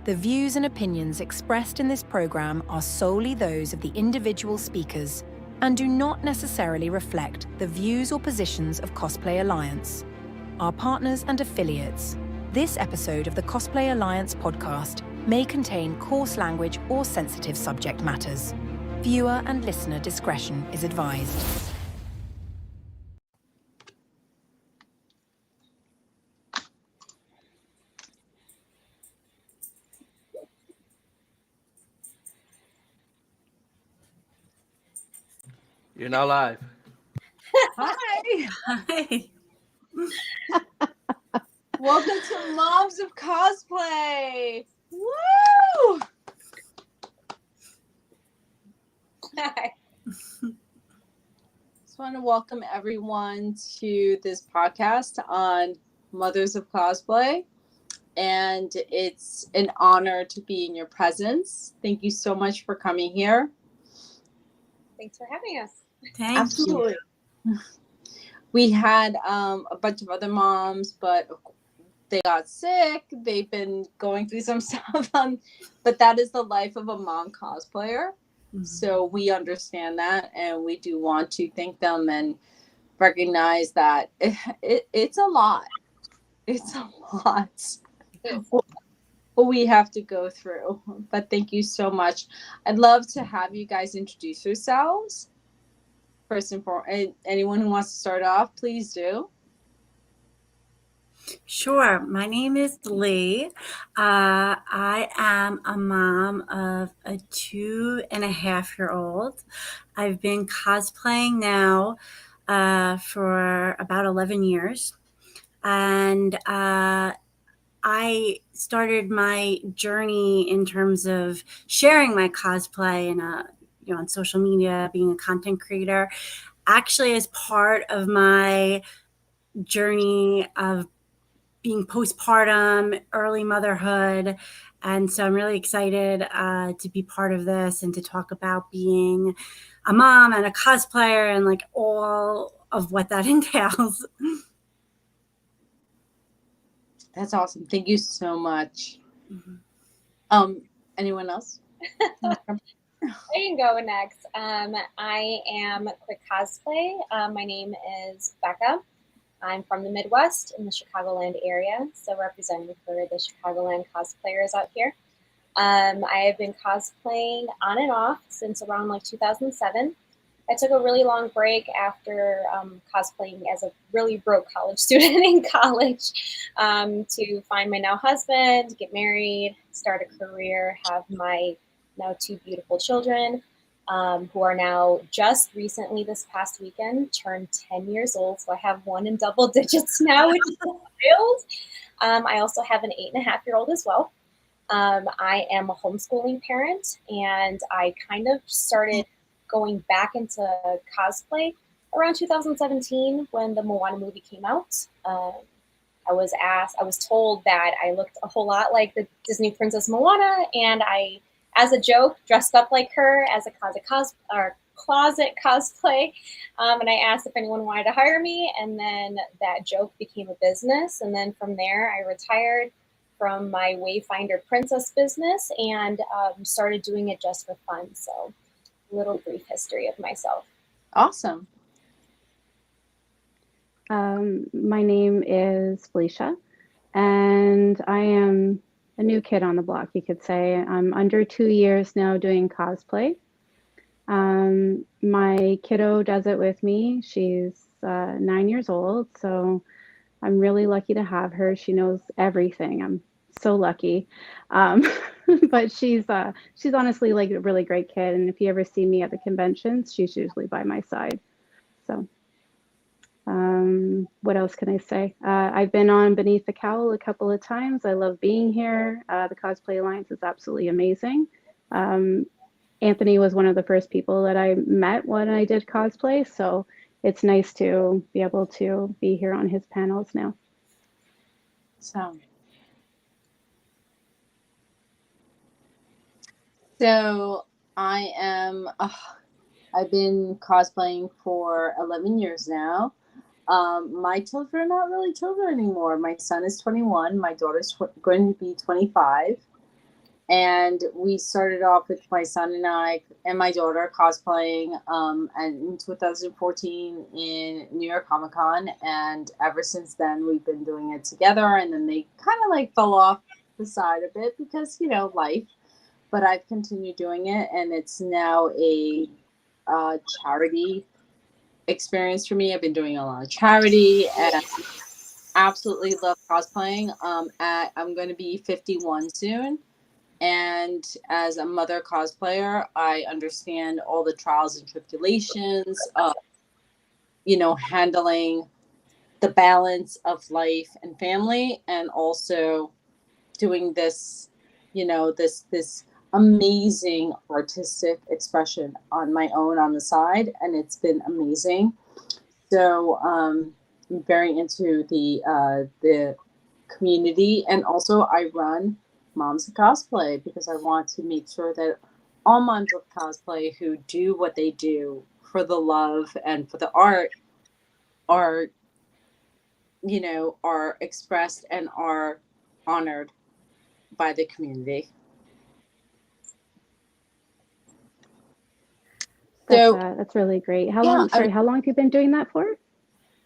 The views and opinions expressed in this program are solely those of the individual speakers and do not necessarily reflect the views or positions of Cosplay Alliance, our partners and affiliates. This episode of the Cosplay Alliance podcast may contain coarse language or sensitive subject matters. Viewer and listener discretion is advised. You're now live. Hi. Hi. Welcome to Moms of Cosplay. Woo! Hi. Just want to welcome everyone to this podcast on Mothers of Cosplay. And it's an honor to be in your presence. Thank you so much for coming here. Thanks for having us. Absolutely. We had a bunch of other moms, but they got sick. They've been going through some stuff. But that is the life of a mom cosplayer. Mm-hmm. So we understand that, and we do want to thank them and recognize that it's a lot. It's a lot. What we have to go through. But thank you so much. I'd love to have you guys introduce yourselves. First and foremost, anyone who wants to start off, please do. Sure. My name is Lee. I am a mom of a 2.5-year-old. I've been cosplaying now for about 11 years. And I started my journey in terms of sharing my cosplay and on social media, being a content creator, actually as part of my journey of being postpartum, early motherhood. And so I'm really excited to be part of this and to talk about being a mom and a cosplayer and like all of what that entails. That's awesome. Thank you so much. Mm-hmm. Anyone else? I can go next. I am Quick Cosplay. My name is Becca. I'm from the Midwest in the Chicagoland area, so representing for the Chicagoland cosplayers out here. I have been cosplaying on and off since around like 2007. I took a really long break after cosplaying as a really broke college student in college to find my now husband, get married, start a career, have my now 2 beautiful children who are now just recently this past weekend turned 10 years old. So I have one in double digits now, which is wild. I also have an 8.5-year-old as well. I am a homeschooling parent, and I kind of started going back into cosplay around 2017 when the Moana movie came out. I was told that I looked a whole lot like the Disney Princess Moana, and I, as a joke, dressed up like her as a closet cosplay. And I asked if anyone wanted to hire me, and then that joke became a business. And then from there, I retired from my Wayfinder Princess business and started doing it just for fun. So a little brief history of myself. Awesome. My name is Felicia, and I am a new kid on the block, you could say. I'm under 2 years now doing cosplay. My kiddo does it with me. She's 9 years old, so I'm really lucky to have her. She knows everything. I'm so lucky. But she's honestly like a really great kid. And if you ever see me at the conventions, she's usually by my side. So what else can I say? I've been on Beneath the Cowl a couple of times. I love being here. The Cosplay Alliance is absolutely amazing. Anthony was one of the first people that I met when I did cosplay. So it's nice to be able to be here on his panels now. So I've been cosplaying for 11 years now. My children are not really children anymore. My son is 21. My daughter's going to be 25. And we started off with my son and I and my daughter cosplaying and in 2014 in New York Comic Con. And ever since then, we've been doing it together. And then they kind of like fell off the side a bit because, you know, life. But I've continued doing it. And it's now a charity experience for me. I've been doing a lot of charity and absolutely love cosplaying. I'm going to be 51 soon. And as a mother cosplayer, I understand all the trials and tribulations of, you know, handling the balance of life and family, and also doing this, you know, this amazing artistic expression on my own on the side, and it's been amazing. So I'm very into the community, and also I run Moms of Cosplay because I want to make sure that all moms of cosplay who do what they do for the love and for the art are, you know, are expressed and are honored by the community. That's really great. How long? Yeah, Sorry, how long have you been doing that for?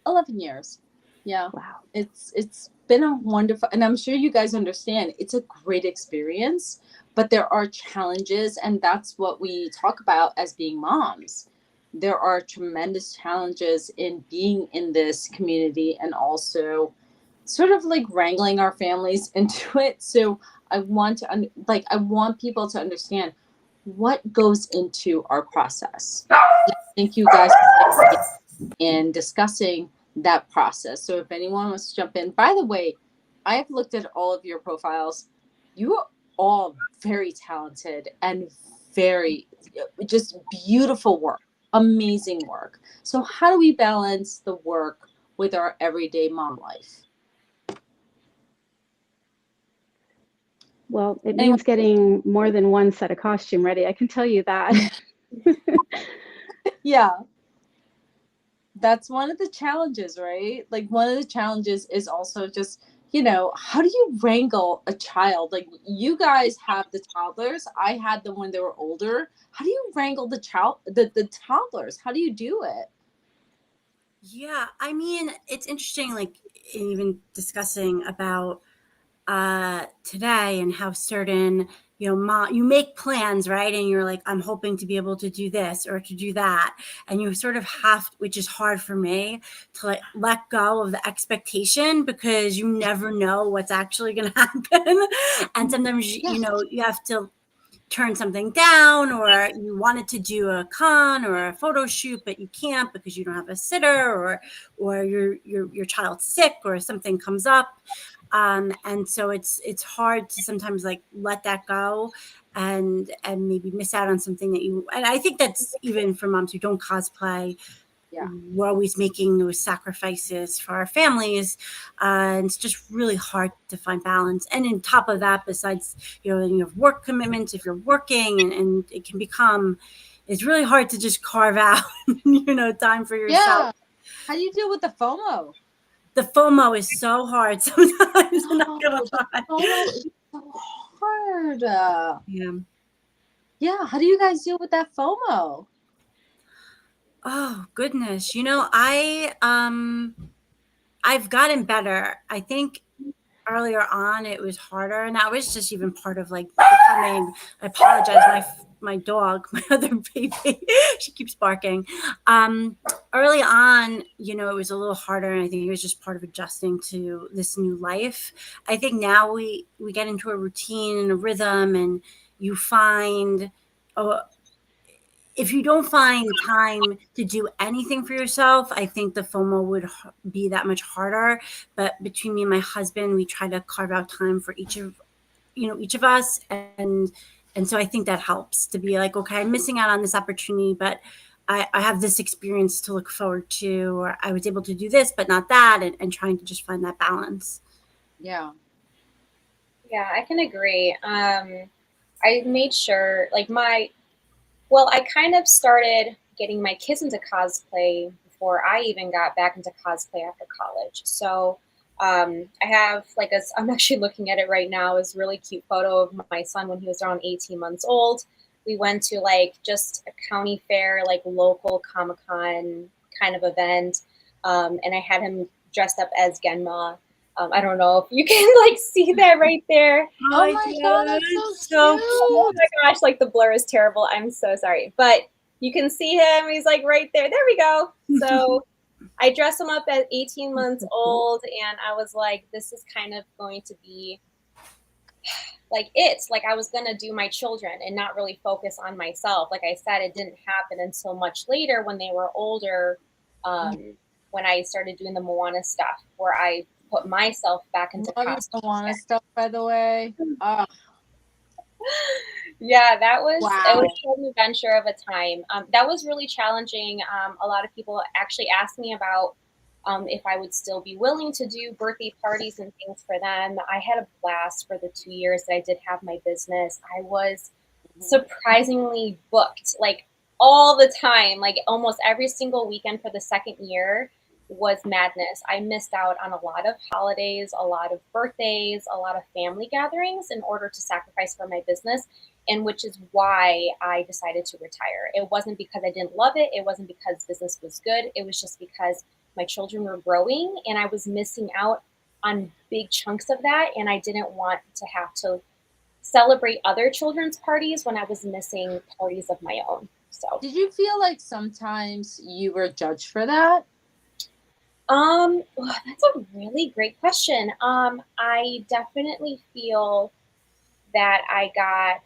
11 years. Yeah. Wow. It's been a wonderful, and I'm sure you guys understand, it's a great experience, but there are challenges, and that's what we talk about as being moms. There are tremendous challenges in being in this community and also sort of like wrangling our families into it. So I want to I want people to understand what goes into our process. Thank you guys in discussing that process. So if anyone wants to jump in, by the way, I have looked at all of your profiles. You are all very talented and very just beautiful work, amazing work. So how do we balance the work with our everyday mom life? Well, it means getting more than one set of costume ready. I can tell you that. Yeah. That's one of the challenges, right? Like one of the challenges is also just, you know, how do you wrangle a child? Like you guys have the toddlers. I had them when they were older. How do you wrangle the toddlers? How do you do it? Yeah, I mean, it's interesting, like even discussing about today and how certain, you know, you make plans, right? And you're like, I'm hoping to be able to do this or to do that. And you sort of have, which is hard for me, to like let go of the expectation because you never know what's actually going to happen. And sometimes, you know, you have to turn something down, or you wanted to do a con or a photo shoot but you can't because you don't have a sitter, or your child's sick or something comes up, and so it's hard to sometimes like let that go and maybe miss out on something that you, and I think that's even for moms who don't cosplay. Yeah. We're always making those sacrifices for our families, and it's just really hard to find balance. And on top of that, besides, you know, you have work commitments if you're working, and it can become, it's really hard to just carve out, you know, time for yourself. Yeah. How do you deal with the FOMO? The FOMO is so hard sometimes. I'm not gonna lie. FOMO is so hard. Yeah. Yeah. How do you guys deal with that FOMO? Oh goodness. You know, I've gotten better. I think earlier on it was harder, and that was just even part of like becoming, I apologize, my dog, my other baby, she keeps barking. Early on, you know, it was a little harder, and I think it was just part of adjusting to this new life. I think now we get into a routine and a rhythm, and you find, if you don't find time to do anything for yourself, I think the FOMO would be that much harder. But between me and my husband, we try to carve out time for each of us. And so I think that helps to be like, okay, I'm missing out on this opportunity, but I have this experience to look forward to, or I was able to do this, but not that, and trying to just find that balance. Yeah. Yeah, I can agree. I made sure, like I kind of started getting my kids into cosplay before I even got back into cosplay after college. So I have like I'm actually looking at it right now, is really cute photo of my son when he was around 18 months old. We went to like just a county fair, like local Comic-Con kind of event. And I had him dressed up as Genma. I don't know if you can like see that right there. Oh my God, that's so Oh cute. my gosh, like the blur is terrible. I'm so sorry. But you can see him. He's like right there. There we go. So I dressed him up at 18 months old, and I was like, this is kind of going to be like it's like I was going to do my children and not really focus on myself. Like I said, it didn't happen until much later when they were older, when I started doing the Moana stuff, where I put myself back into Love your costume. Moana stuff, by the way. Oh, Yeah, that was it wow. was an adventure of a time. That was really challenging. A lot of people actually asked me about if I would still be willing to do birthday parties and things for them. I had a blast for the 2 years that I did have my business. I was surprisingly booked, like all the time, like almost every single weekend for the second year was madness. I missed out on a lot of holidays, a lot of birthdays, a lot of family gatherings in order to sacrifice for my business, and which is why I decided to retire. It wasn't because I didn't love it. It wasn't because business was good. It was just because my children were growing and I was missing out on big chunks of that. And I didn't want to have to celebrate other children's parties when I was missing parties of my own. So, Did you feel like sometimes you were judged for that? well, that's a really great question. I definitely feel that I got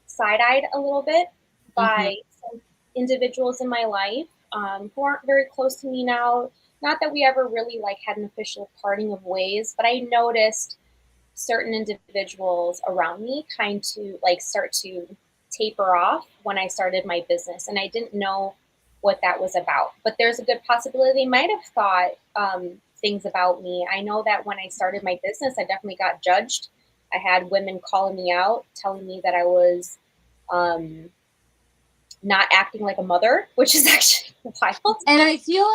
side-eyed a little bit by some individuals in my life who aren't very close to me now. Not that we ever really like had an official parting of ways, but I noticed certain individuals around me kind to like start to taper off when I started my business, and I didn't know what that was about. But there's a good possibility they might have thought things about me. I know that when I started my business, I definitely got judged. I had women calling me out, telling me that I was not acting like a mother, which is actually wild. And I feel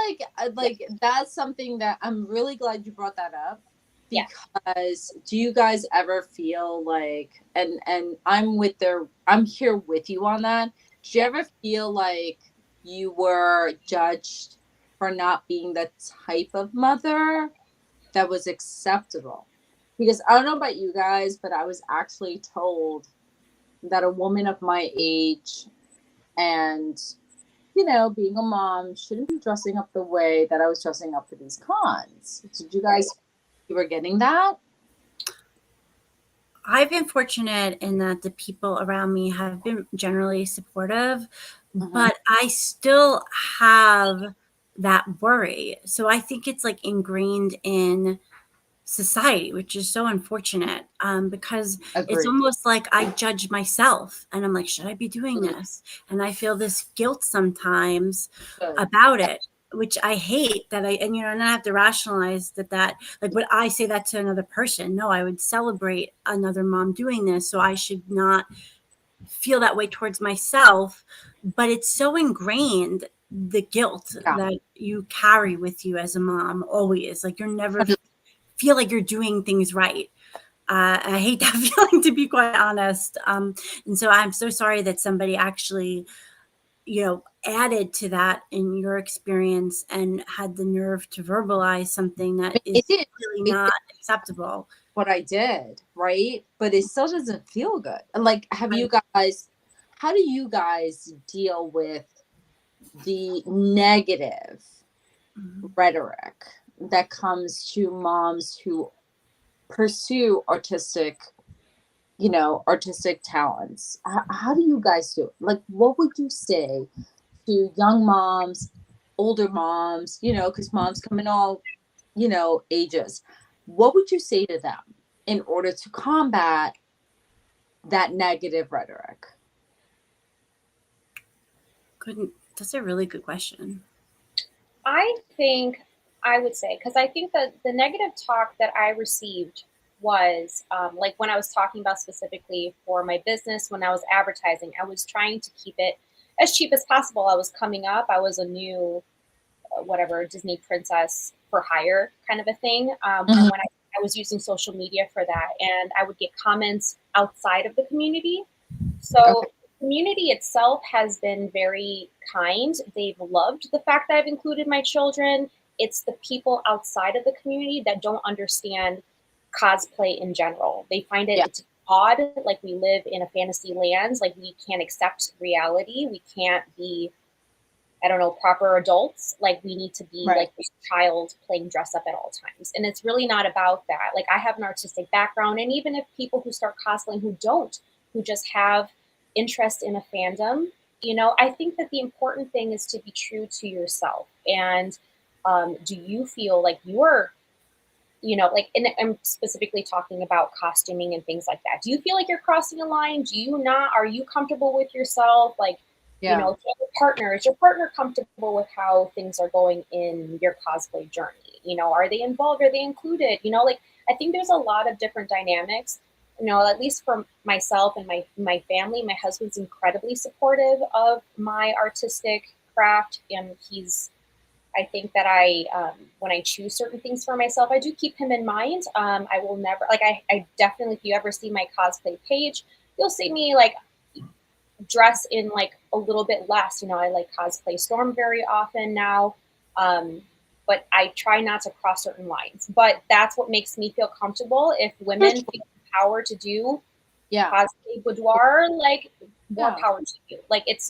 like that's something that I'm really glad you brought that up, because do you guys ever feel like, and I'm here with you on that. Do you ever feel like you were judged for not being the type of mother that was acceptable? Because I don't know about you guys, but I was actually told that a woman of my age and, you know, being a mom shouldn't be dressing up the way that I was dressing up for these cons. Did you guys, you were getting that? I've been fortunate in that the people around me have been generally supportive, but I still have that worry. So I think it's like ingrained in society, which is so unfortunate, because it's Agreed. almost like I judge myself and I'm like, should I be doing this? And I feel this guilt sometimes Good. about it, which I hate that and I have to rationalize that like, would I say that to another person? No, I would celebrate another mom doing this. So I should not feel that way towards myself, but it's so ingrained, the guilt that you carry with you as a mom always, like you're never feel like you're doing things right. I hate that feeling, to be quite honest. And so I'm so sorry that somebody actually, added to that in your experience and had the nerve to verbalize something that is really not acceptable. What I did, right? But it still doesn't feel good. Like, how do you guys deal with the negative rhetoric that comes to moms who pursue artistic talents? How do you guys do it? Like, what would you say to young moms, older moms, because moms come in all, ages? What would you say to them in order to combat that negative rhetoric? That's a really good question. I think I would say, because I think that the negative talk that I received was like when I was talking about specifically for my business, when I was advertising, I was trying to keep it as cheap as possible. I was coming up. I was a new whatever Disney princess for hire kind of a thing. And when I was using social media for that, and I would get comments outside of the community. So the community itself has been very kind. They've loved the fact that I've included my children. It's the people outside of the community that don't understand cosplay in general. They find it it's odd, like we live in a fantasy land, like we can't accept reality. We can't be, I don't know, proper adults. Like we need to be like this child playing dress up at all times. And it's really not about that. Like I have an artistic background, and even if people who start cosplaying who don't, who just have interest in a fandom, you know, I think that the important thing is to be true to yourself. And do you feel like you're, you know, like, and I'm specifically talking about costuming and things like that. Do you feel like you're crossing a line? Do you not? Are you comfortable with yourself? Like, you know, if you have a partner, is your partner comfortable with how things are going in your cosplay journey? You know, are they involved? Are they included? You know, like, I think there's a lot of different dynamics, you know, at least for myself and my family. My husband's incredibly supportive of my artistic craft, and I think that when I choose certain things for myself, I do keep him in mind. I will never, like, I definitely, if you ever see my cosplay page, you'll see me like dress in like a little bit less. You know, I like cosplay Storm very often now, but I try not to cross certain lines. But that's what makes me feel comfortable. If women feel empowered to do cosplay boudoir, like more power to you. Like it's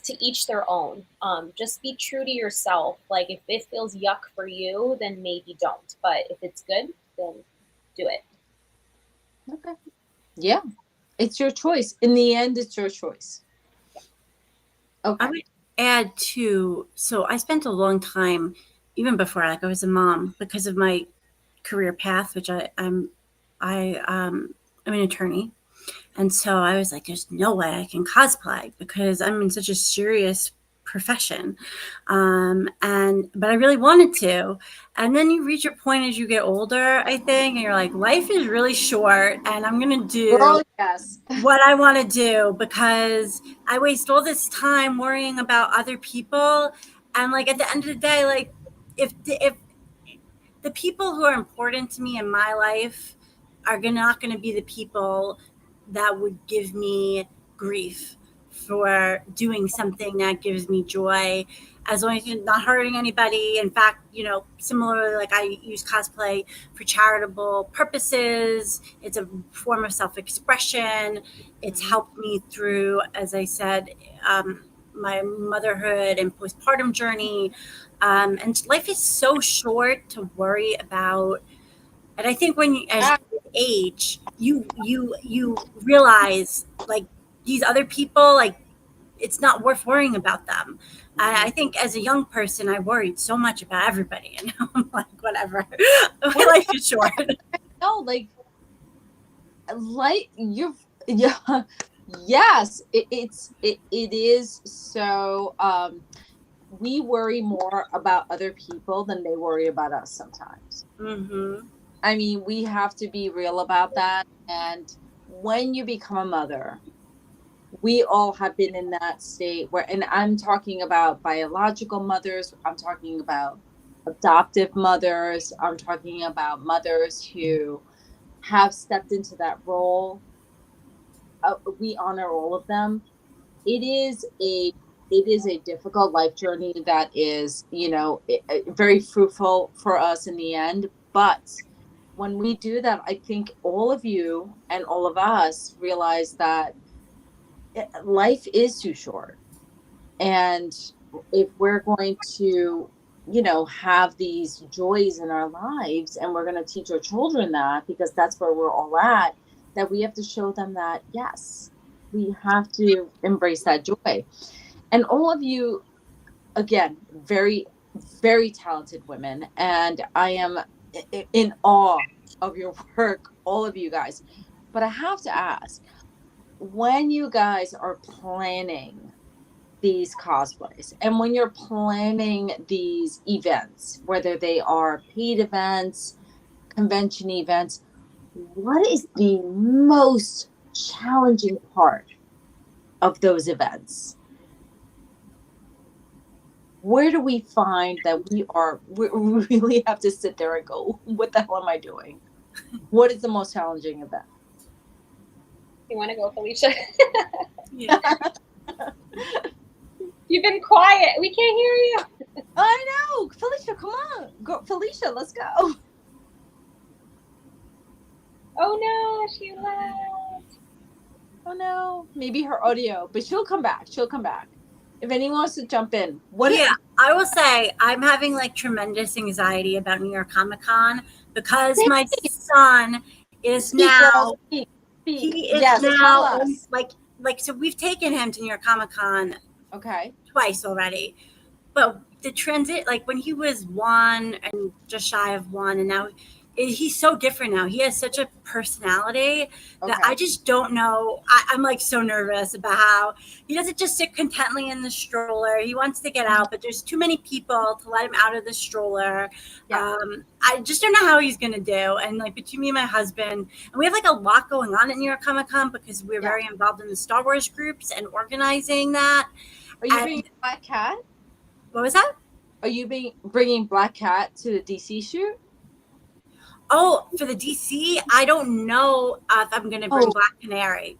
to each their own. Just be true to yourself. Like if it feels yuck for you, then maybe don't. But if it's good, then do it. Okay. Yeah. It's your choice. In the end, it's your choice. Okay. I would add too, so I spent a long time, even before like I was a mom, because of my career path, which I'm an attorney. And so I was like, there's no way I can cosplay because I'm in such a serious profession. But I really wanted to. And then you reach your point as you get older, I think, and you're like, life is really short and I'm going to do what I want to do because I waste all this time worrying about other people. And like at the end of the day, like if the people who are important to me in my life are not going to be the people that would give me grief for doing something that gives me joy, as long as you're not hurting anybody. In fact, you know, similarly, like I use cosplay for charitable purposes. It's a form of self-expression. It's helped me through, as I said, my motherhood and postpartum journey. And life is so short to worry about. And I think when you, as you age, you realize like these other people, like it's not worth worrying about them. I think as a young person, I worried so much about everybody, and now I'm like, whatever. My life is short. No, like you're, yeah, yes, it is. So we worry more about other people than they worry about us sometimes. Mm-hmm. I mean, we have to be real about that. And when you become a mother, we all have been in that state where, and I'm talking about biological mothers, I'm talking about adoptive mothers, I'm talking about mothers who have stepped into that role. We honor all of them. It is a difficult life journey that is, you know, very fruitful for us in the end. But when we do that, I think all of you and all of us realize that life is too short. And if we're going to, you know, have these joys in our lives and we're going to teach our children that, because that's where we're all at, that we have to show them that, yes, we have to embrace that joy. And all of you, again, very, very talented women. And I am in awe of your work, all of you guys. But I have to ask, when you guys are planning these cosplays and when you're planning these events, whether they are paid events, convention events, what is the most challenging part of those events? where do we find that we really have to sit there and go, what the hell am I doing? What is the most challenging event? You want to go, Felicia? Yeah. You've been quiet. We can't hear you. I know, Felicia, come on, go, Felicia, let's go. Oh no, she left. Oh no, maybe her audio, but she'll come back. She'll come back. If anyone wants to jump in, Yeah, I will say I'm having like tremendous anxiety about New York Comic Con because my son is Speak, now girl, speak. he is Yes, tell now us. like so we've taken him to New York Comic Con Okay. twice already, but the transit, like when he was 1 and just shy of 1, and now he's so different now. He has such a personality that I just don't know. I'm like so nervous about how he doesn't just sit contently in the stroller. He wants to get out, but there's too many people to let him out of the stroller. Yeah. I just don't know how he's going to do. And like between me and my husband, and we have like a lot going on at New York Comic Con because we're very involved in the Star Wars groups and organizing that. Are you bringing Black Cat? What was that? Are you bringing Black Cat to the DC shoot? Oh, for the DC, I don't know if I'm going to bring Black Canary.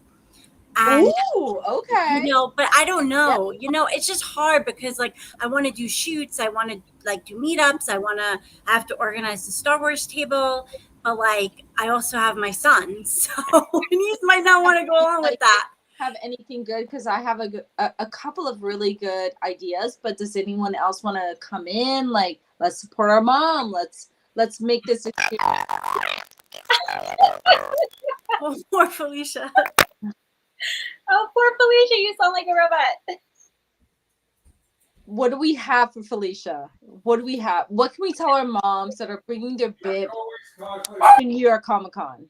And, okay. You know, but I don't know. You know, it's just hard because, like, I want to do shoots. I want to, like, do meetups. I have to organize the Star Wars table. But, like, I also have my son. So he might not want to go along with that. Have anything good? Because I have a couple of really good ideas. But does anyone else want to come in? Like, let's support our mom. Let's make this experience. Oh, poor Felicia. Oh, poor Felicia. You sound like a robot. What do we have for Felicia? What do we have? What can we tell our moms that are bringing their babe to New York Comic Con?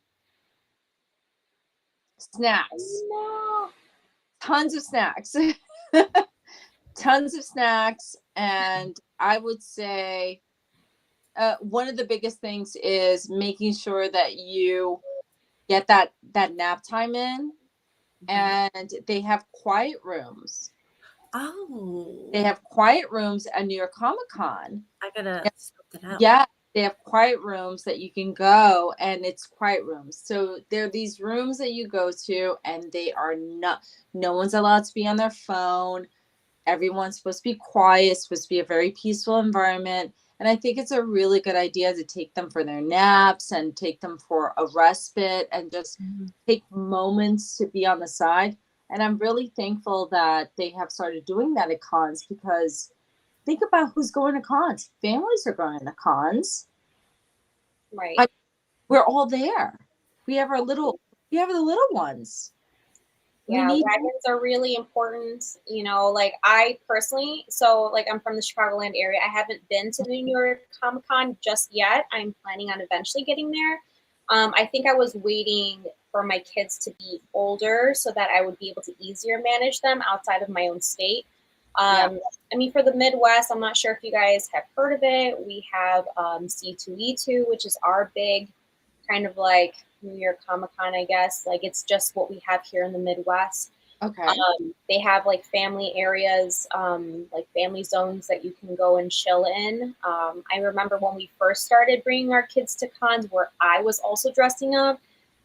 Snacks. No. Tons of snacks. Tons of snacks. And I would say one of the biggest things is making sure that you get that nap time in. And they have quiet rooms. Oh. They have quiet rooms at New York Comic Con. I gotta scope that out. Yeah, they have quiet rooms that you can go, and it's quiet rooms. So there are these rooms that you go to, and they are not. No one's allowed to be on their phone. Everyone's supposed to be quiet. It's supposed to be a very peaceful environment. And I think it's a really good idea to take them for their naps and take them for a respite and just take moments to be on the side. And I'm really thankful that they have started doing that at cons because think about who's going to cons. Families are going to cons. Right. We're all there. We have the little ones. Yeah, wagons are really important. You know, like I personally, so like I'm from the Chicagoland area. I haven't been to the New York Comic Con just yet. I'm planning on eventually getting there. I think I was waiting for my kids to be older so that I would be able to easier manage them outside of my own state. I mean, for the Midwest, I'm not sure if you guys have heard of it. We have C2E2, which is our big kind of like New York Comic Con, I guess. Like it's just what we have here in the Midwest. Okay. They have like family areas, like family zones that you can go and chill in. I remember when we first started bringing our kids to cons where I was also dressing up.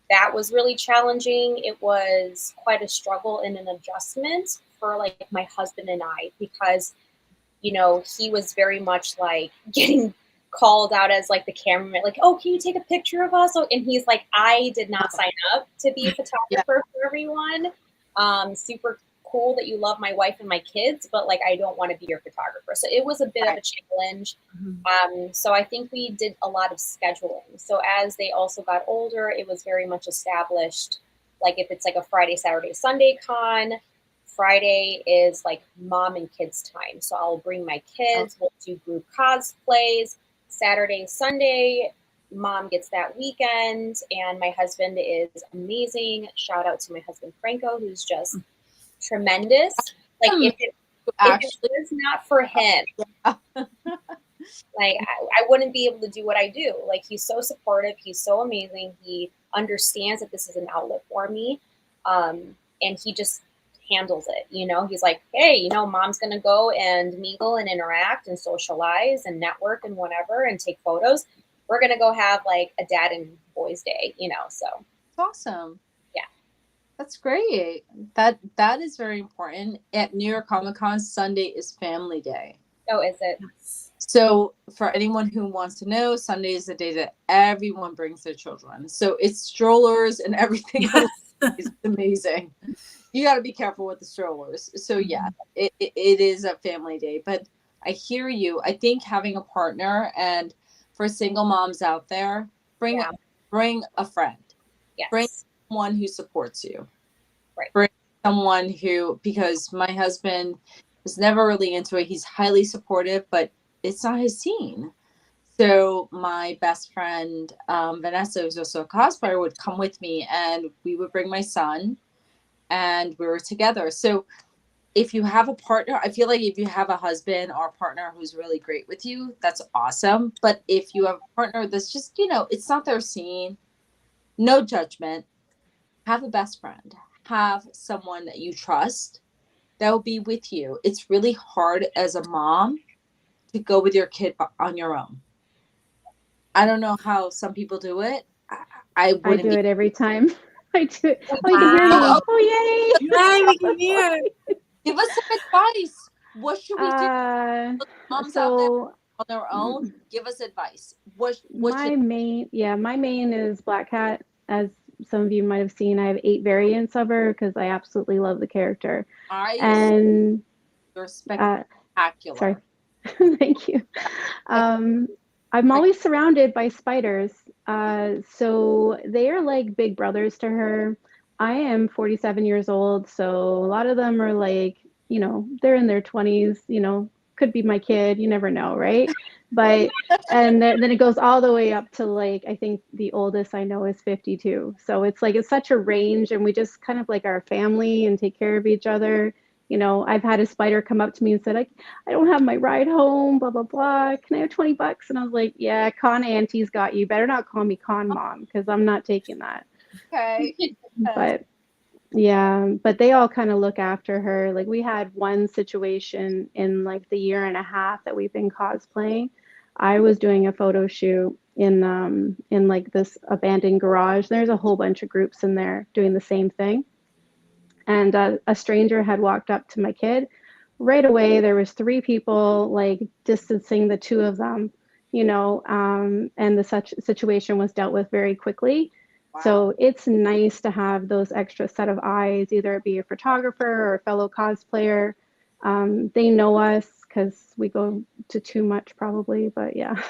That was really challenging. It was quite a struggle and an adjustment for like my husband and I because, you know, he was very much like getting called out as like the cameraman, like, oh, can you take a picture of us? And he's like, I did not sign up to be a photographer for everyone. Super cool that you love my wife and my kids, but like, I don't want to be your photographer. So it was a bit of a challenge. So I think we did a lot of scheduling. So as they also got older, it was very much established. Like if it's like a Friday, Saturday, Sunday con, Friday is like mom and kids time. So I'll bring my kids, we'll do group cosplays. Saturday, Sunday, mom gets that weekend, and my husband is amazing. Shout out to my husband Franco, who's just tremendous. Like if it was not for him, like I wouldn't be able to do what I do. Like he's so supportive, he's so amazing. He understands that this is an outlet for me, and he just handles it. You know, he's like, hey, you know, mom's going to go and mingle and interact and socialize and network and whatever and take photos. We're going to go have like a dad and boys day, you know, so. It's awesome. Yeah. That's great. That is very important. At New York Comic Con, Sunday is family day. Oh, is it? So for anyone who wants to know, Sunday is the day that everyone brings their children. So it's strollers and everything. Yes. It's amazing. You got to be careful with the strollers. So yeah, it is a family day. But I hear you. I think having a partner, and for single moms out there, bring a friend. Yes. Bring someone who supports you. Right. Bring someone who, because my husband was never really into it. He's highly supportive, but it's not his scene. So my best friend, Vanessa, who's also a cosplayer, would come with me, and we would bring my son, and we were together. So if you have a partner, I feel like if you have a husband or a partner who's really great with you, that's awesome. But if you have a partner that's just, you know, it's not their scene, no judgment, have a best friend, have someone that you trust that will be with you. It's really hard as a mom to go with your kid on your own. I don't know how some people do it. I I do it every time. I do it. Oh, you can hear Wow. me. Oh, yay. Yay, we can hear. Give us some advice. What should we do? Moms out there So on their own, give us advice. What my should main is Black Cat. As some of you might have seen, I have 8 variants of her because I absolutely love the character. And you're spectacular. sorry. Thank you. I'm always surrounded by spiders. So they are like big brothers to her. I am 47 years old, so a lot of them are like, you know, they're in their 20s, you know, could be my kid, you never know, right? But, and then it goes all the way up to like, I think the oldest I know is 52. So it's like, it's such a range, and we just kind of like our family and take care of each other. You know, I've had a spider come up to me and said, I don't have my ride home, blah, blah, blah. Can I have $20? And I was like, yeah, Con Auntie's got you. Better not call me Con Mom, because I'm not taking that. Okay. But yeah, but they all kind of look after her. Like we had one situation in like the year and a half that we've been cosplaying. I was doing a photo shoot in like this abandoned garage. There's a whole bunch of groups in there doing the same thing. And a stranger had walked up to my kid. Right away, there was 3 people like distancing the 2 of them, you know, and the situation was dealt with very quickly. Wow. So it's nice to have those extra set of eyes, either it be a photographer or a fellow cosplayer. They know us because we go to too much probably, but yeah.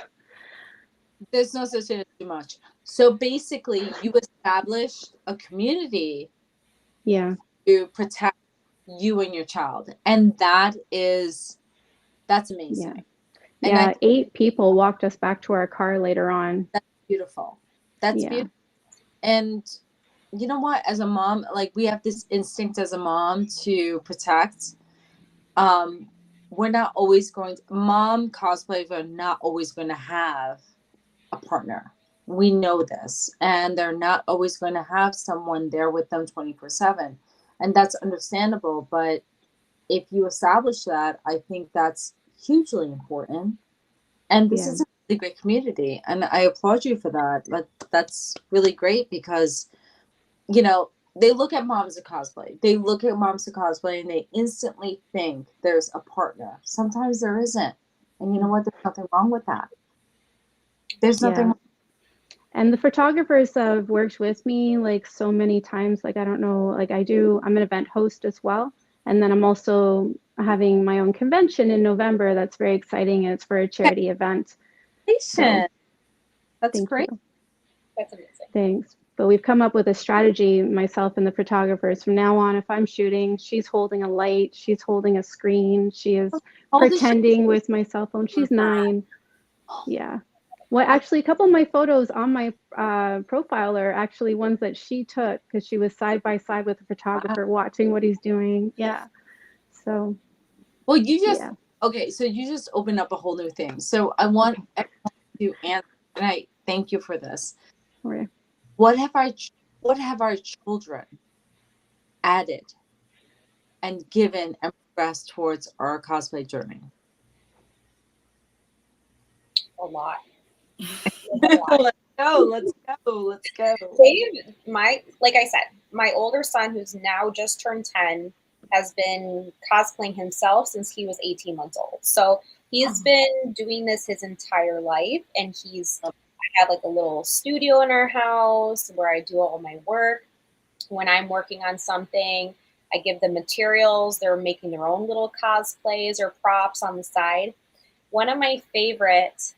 There's no such thing as too much. So basically, you established a community. Yeah. To protect you and your child, and that's amazing. Yeah, 8 people walked us back to our car later on. That's beautiful. That's beautiful. And you know what, as a mom, like we have this instinct as a mom to protect. We're not always mom cosplayers are not always going to have a partner. We know this, and they're not always going to have someone there with them 24/7. And that's understandable, but if you establish that, I think that's hugely important. And this is a really great community, and I applaud you for that. Like, that's really great because, you know, they look at moms of cosplay. They look at moms of cosplay and they instantly think there's a partner. Sometimes there isn't. And you know what? There's nothing wrong with that. There's nothing wrong. And the photographers have worked with me like so many times. Like, I don't know, like I'm an event host as well. And then I'm also having my own convention in November. That's very exciting. And it's for a charity event. So, that's great. You. That's amazing. Thanks. But we've come up with a strategy, myself and the photographers. From now on, if I'm shooting, she's holding a light, she's holding a screen, she is pretending with my cell phone. She's 9. Yeah. Well, actually, a couple of my photos on my profile are actually ones that she took because she was side by side with the photographer watching what he's doing. Yeah. So. Well, okay, so you just opened up a whole new thing. So I want everyone to answer, and I thank you for this. Okay. What have our children added and given and progressed towards our cosplay journey? A lot. Let's go. Like I said, my older son, who's now just turned 10, has been cosplaying himself since he was 18 months old. So he's been doing this his entire life, and I have like a little studio in our house where I do all my work. When I'm working on something, I give them materials. They're making their own little cosplays or props on the side. One of my favorite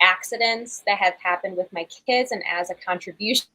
accidents that have happened with my kids and as a contribution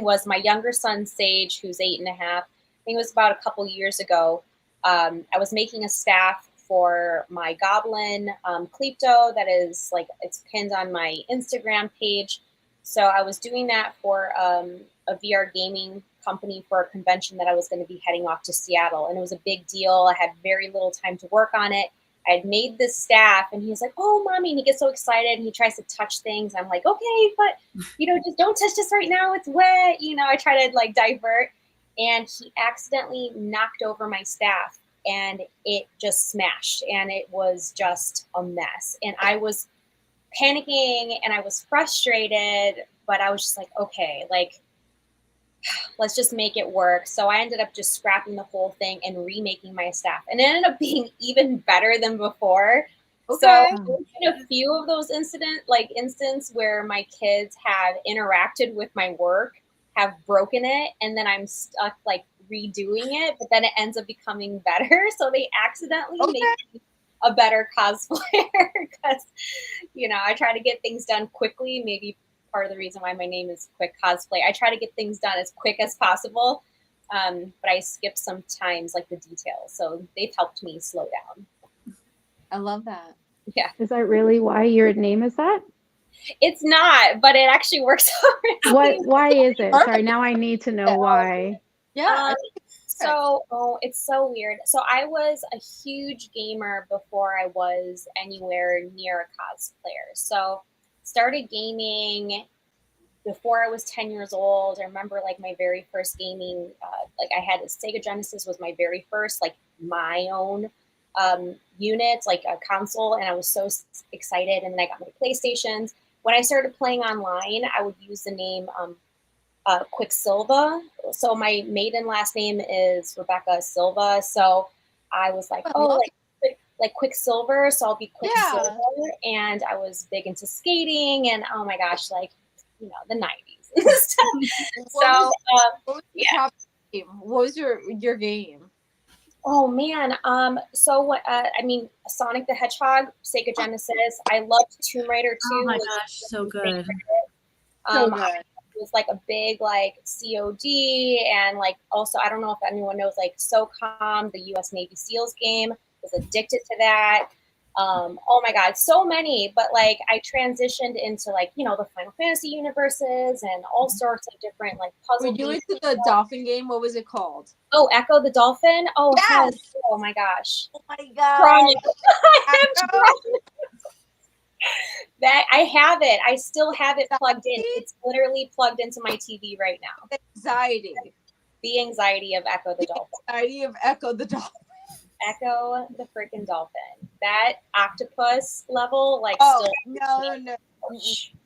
was my younger son, Sage, who's 8.5. I think it was about a couple years ago. I was making a staff for my goblin Klepto that is like, it's pinned on my Instagram page. So I was doing that for a VR gaming company for a convention that I was going to be heading off to Seattle. And it was a big deal. I had very little time to work on it. I had made this staff, and he's like, "Oh, mommy," and he gets so excited and he tries to touch things. I'm like, "Okay, but just don't touch this right now. It's wet." I try to like divert, and he accidentally knocked over my staff, and it just smashed, and it was just a mess. And I was panicking and I was frustrated, but I was just like, okay, like, let's just make it work. So I ended up just scrapping the whole thing and remaking my staff, and it ended up being even better than before. Okay. So a few of those instances where my kids have interacted with my work, have broken it, and then I'm stuck like redoing it, but then it ends up becoming better. So they accidentally make me a better cosplayer because, I try to get things done quickly. Maybe part of the reason why my name is Quick Cosplay. I try to get things done as quick as possible, but I skip sometimes like the details. So they've helped me slow down. I love that. Yeah. Is that really why your name is that? It's not, but it actually works out really Why is it? Sorry, now I need to know why. Yeah. It's so weird. So I was a huge gamer before I was anywhere near a cosplayer. So started gaming before I was 10 years old. I remember like my very first gaming, like I had a Sega Genesis was my very first, like my own unit, like a console. And I was so excited. And then I got my PlayStations. When I started playing online, I would use the name Quicksilva. So my maiden last name is Rebecca Silva. So I was like, like Quicksilver, so I'll be Quicksilver. Yeah. And I was big into skating, and oh my gosh, like the 90s. What was your game? Oh man, so what? Sonic the Hedgehog, Sega Genesis. I loved Tomb Raider 2. Oh my gosh, so good. So good. It was like a big like COD, and like also I don't know if anyone knows like SOCOM, the U.S. Navy SEALs game. Was addicted to that. Oh my God, so many. But like I transitioned into like the Final Fantasy universes and all sorts of different like puzzle. Were you into the dolphin game? What was it called? Oh, Echo the Dolphin. Oh yes. Oh my gosh. Oh my God. That I have it. I still have it plugged in. It's literally plugged into my TV right now. Anxiety. The anxiety of Echo the Dolphin. Anxiety of Echo the Dolphin. Echo the freaking dolphin. That octopus level, like still.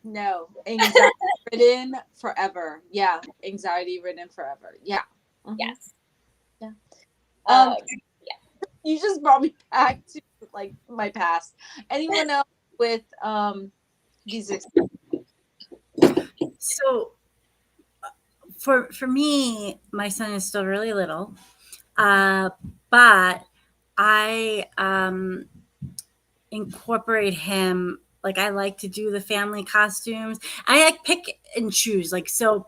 No. Anxiety ridden forever. Yeah. Anxiety ridden forever. Yeah. Mm-hmm. Yes. Yeah. Yeah. You just brought me back to like my past. Anyone else with these So for me, my son is still really little, but I incorporate him. Like I like to do the family costumes. I like pick and choose. Like so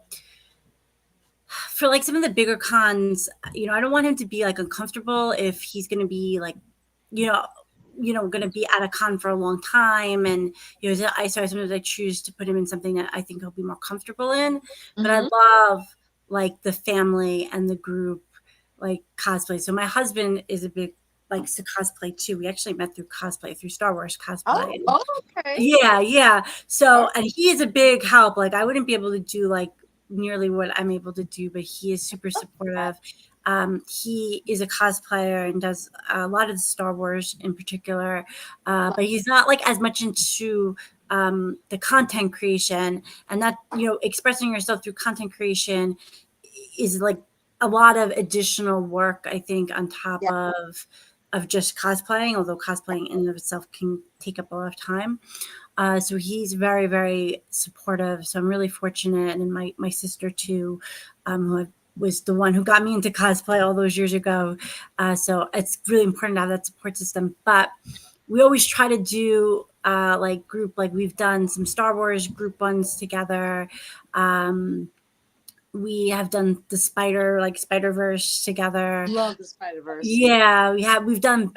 for like some of the bigger cons, I don't want him to be like uncomfortable if he's going to be like, going to be at a con for a long time. And, sometimes I choose to put him in something that I think he'll be more comfortable in. But I love like the family and the group, like cosplay. So my husband is a big, likes to cosplay too. We actually met through Star Wars cosplay. Oh, okay. Yeah. So, and he is a big help. Like I wouldn't be able to do like nearly what I'm able to do, but he is super supportive. He is a cosplayer and does a lot of the Star Wars in particular, but he's not like as much into the content creation, and that, you know, expressing yourself through content creation is like a lot of additional work, I think, on top of just cosplaying, although cosplaying in and of itself can take up a lot of time. So he's very, very supportive. So I'm really fortunate. And my sister too, who was the one who got me into cosplay all those years ago. So it's really important to have that support system. But we always try to do like group, like we've done some Star Wars group ones together. We have done the Spider-Verse together. Love the Spider-Verse. Yeah, we've done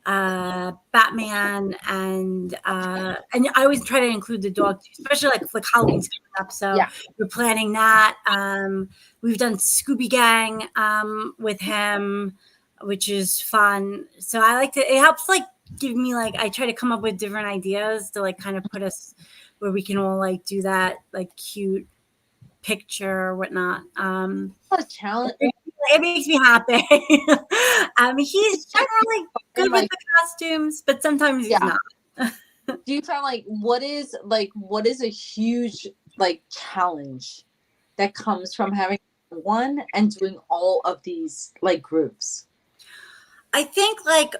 Batman, and I always try to include the dog too, especially like Halloween's coming up, so we're planning that. We've done Scooby Gang with him, which is fun. So I like to, it helps like give me like, I try to come up with different ideas to like kind of put us where we can all like do that like cute picture or whatnot. What a challenge. It makes me happy. He's generally good with the costumes, but sometimes he's not. Do you find like what is a huge like challenge that comes from having one and doing all of these like groups? I think like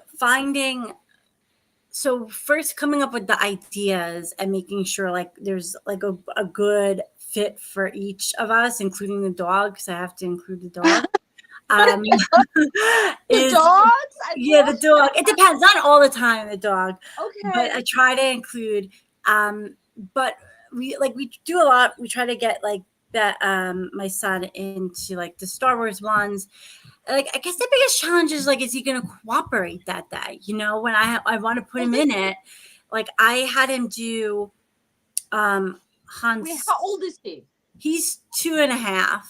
so first coming up with the ideas and making sure like there's like a good fit for each of us, including the dog, because I have to include the dog. The dogs? The dog. It depends. Not all the time, the dog. Okay. But I try to include. But we do a lot. We try to get like that. My son into like the Star Wars ones. Like I guess the biggest challenge is like, is he going to cooperate that day? You know, when I want to put him in it, like I had him do. Hans. Wait, how old is he? He's 2.5.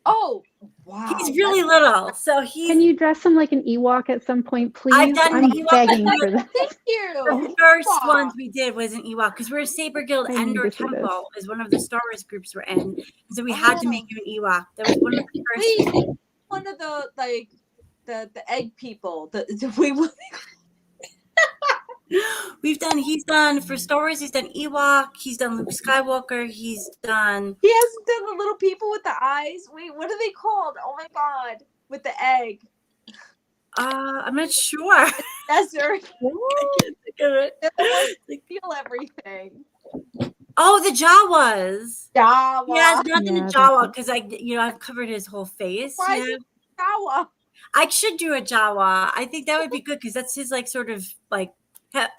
Oh, wow. He's really little. So Can you dress him like an Ewok at some point, please? I've done I'm Ewok. begging for that. Thank you. The first ones we did was an Ewok because we're Saber Guild Endor Temple is one of the Star Wars groups we're in. So we had to make him an Ewok. That was one of the first. Wait, one of the like the egg people. He's done for Star Wars, he's done Ewok, he's done Luke Skywalker, he's done. He hasn't done the little people with the eyes. Wait, what are they called? Oh my god, with the egg. I'm not sure. That's very cool. I can't think of it. They feel everything. Oh, the Jawas. Jawa. Yeah, it's not the Jawa because I've covered his whole face. Why is it Jawa? I should do a Jawa. I think that would be good because that's his like sort of like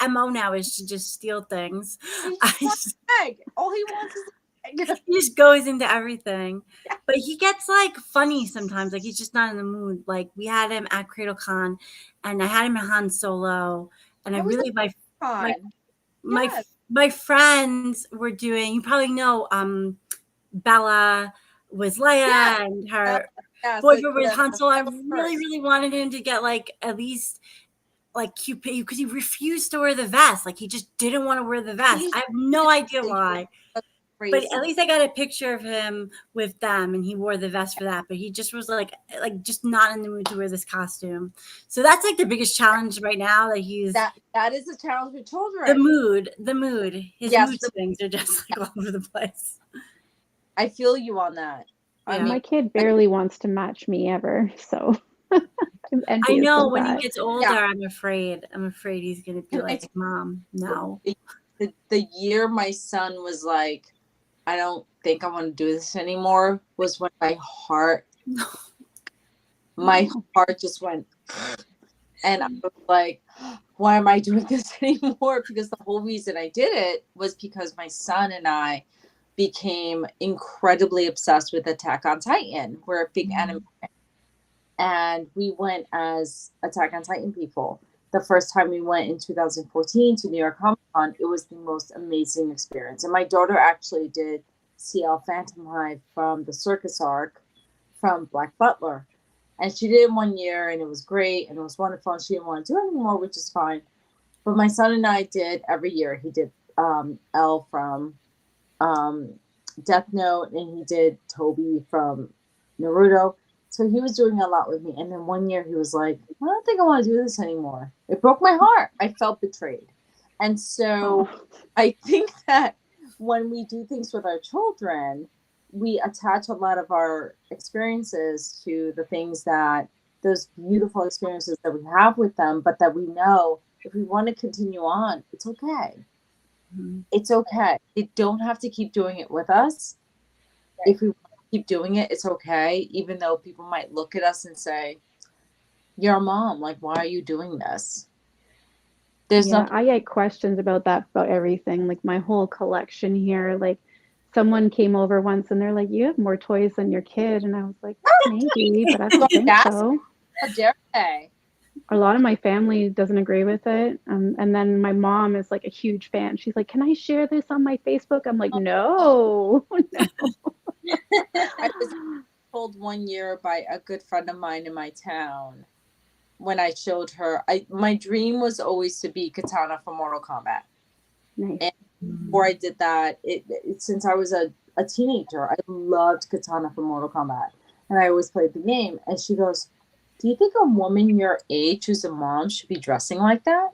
MO now is to just steal things. Egg. All he wants is egg. He just goes into everything. Yeah. But he gets like funny sometimes. Like he's just not in the mood. Like we had him at CradleCon and I had him at Han Solo. And I really my friends were doing, you probably know Bella was Leia and her boyfriend was Han Solo. I really, really wanted him to get like at least like cute because he refused to wear the vest. Like he just didn't want to wear the vest. I have no idea why. But at least I got a picture of him with them and he wore the vest for that. But he just was like just not in the mood to wear this costume. So that's like the biggest challenge right now that he's that is a challenge with children. The mood. His mood swings are just like all over the place. I feel you on that. Yeah. My kid barely wants to match me ever, so I know when he gets older, I'm afraid he's gonna be like, Mom, no. The year my son was like, I don't think I want to do this anymore was when my heart just went, and I was like, why am I doing this anymore? Because the whole reason I did it was because my son and I became incredibly obsessed with Attack on Titan. We're a big anime fan. And we went as Attack on Titan people. The first time we went in 2014 to New York Comic Con, it was the most amazing experience. And my daughter actually did CL Phantom Hive from the circus arc from Black Butler. And she did it 1 year and it was great and it was wonderful. And she didn't want to do it anymore, which is fine. But my son and I did every year. He did L from Death Note and he did Toby from Naruto. So he was doing a lot with me. And then one year he was like, I don't think I want to do this anymore. It broke my heart. I felt betrayed. And so I think that when we do things with our children, we attach a lot of our experiences to the things that those beautiful experiences that we have with them, but that we know if we want to continue on, it's okay. Mm-hmm. It's okay. They don't have to keep doing it with us. If we want to keep doing it, it's okay. Even though people might look at us and say, you're a mom. Like, why are you doing this? There's nothing. I get questions about that, about everything. Like my whole collection here. Like someone came over once and they're like, you have more toys than your kid. And I was like, maybe, but I don't think so. How dare they? A lot of my family doesn't agree with it. And then my mom is like a huge fan. She's like, can I share this on my Facebook? I'm like, no. I was told one year by a good friend of mine in my town when I showed her, my dream was always to be Katana from Mortal Kombat. Nice. And before I did that, since I was a teenager, I loved Katana from Mortal Kombat. And I always played the game. And she goes, do you think a woman your age who's a mom should be dressing like that?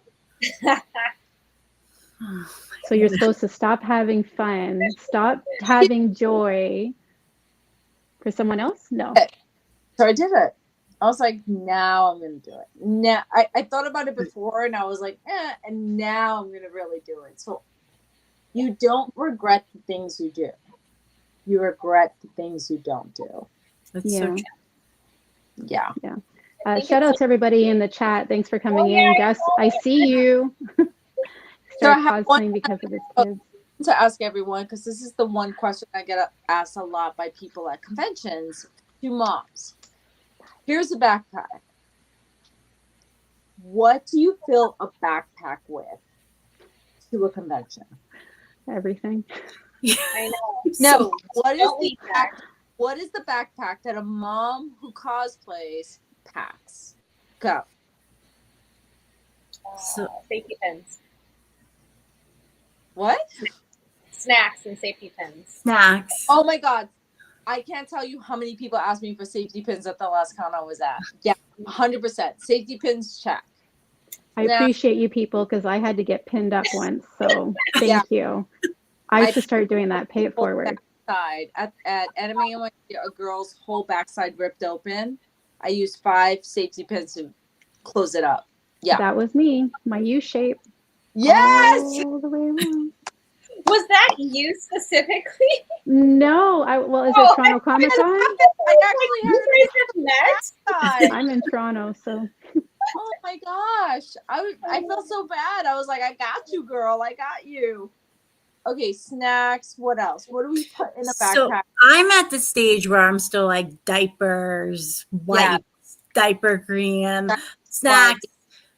So you're supposed to stop having fun, stop having joy for someone else? No. So I did it. I was like, now I'm going to do it. Now I thought about it before and I was like, and now I'm going to really do it. So you don't regret the things you do. You regret the things you don't do. That's so true. Yeah. Yeah. Shout out to everybody in the chat. Thanks for coming in. Gus, I see you. Start cosplaying because of his kids. To ask everyone, because this is the one question I get asked a lot by people at conventions, to moms. Here's a backpack. What do you fill a backpack with to a convention? Everything. I know. No, what is the backpack that a mom who cosplays packs? Go. Safety pins. What? Snacks and safety pins. Snacks. Oh my God. I can't tell you how many people asked me for safety pins at the last con I was at. Yeah, 100%. Safety pins, check. I appreciate you people because I had to get pinned up once. So thank you. I should start doing that. Pay it forward. At Anime NYC, a girl's whole backside ripped open. I used 5 safety pins to close it up. Yeah. That was me. My U shape. Yes! All the way around. Was that you specifically? No. Is it Toronto Comic Con? I actually had met. I'm in Toronto, so. Oh my gosh. I felt so bad. I was like, I got you, girl. I got you. Okay, snacks. What else? What do we put in a backpack? So I'm at the stage where I'm still like diapers, wipes, diaper cream, snacks.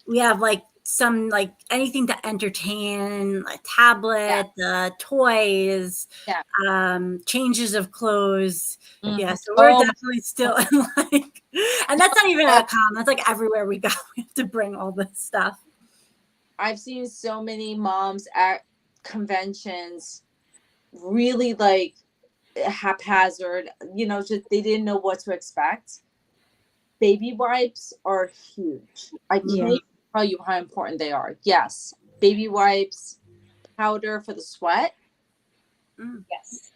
We have like some like anything to entertain, a tablet, toys, changes of clothes. Mm-hmm. Yeah, so we're definitely still in like, and that's not even at a con. That's like everywhere we go. We have to bring all this stuff. I've seen so many moms at conventions really like haphazard, just they didn't know what to expect. Baby wipes are huge. I can't even tell you how important they are. Yes, baby wipes, powder for the sweat. Yes,